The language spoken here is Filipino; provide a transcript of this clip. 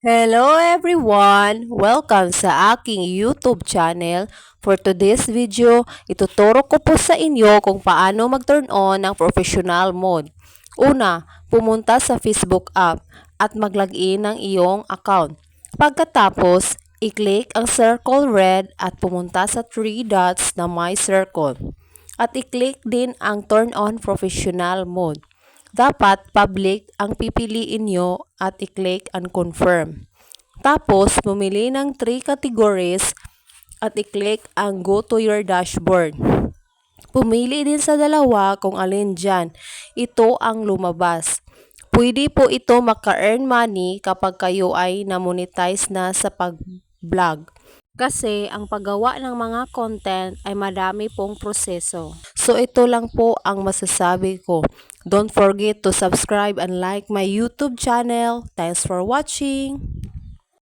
Hello everyone! Welcome sa aking YouTube channel. For today's video, ituturo ko po sa inyo kung paano mag-turn on ng professional mode. Una, pumunta sa Facebook app at mag-login ng iyong account. Pagkatapos, i-click ang circle red at pumunta sa 3 dots na My Circle. At i-click din ang Turn on Professional Mode. Dapat public ang pipiliin nyo at i-click and confirm. Tapos, pumili ng 3 categories at i-click ang Go to your dashboard. Pumili din sa dalawa kung alin dyan. Ito ang lumabas. Pwede po ito maka-earn money kapag kayo ay na-monetize na sa pag-vlog. Kasi ang paggawa ng mga content ay madami pong proseso. So ito lang po ang masasabi ko. Don't forget to subscribe and like my YouTube channel. Thanks for watching!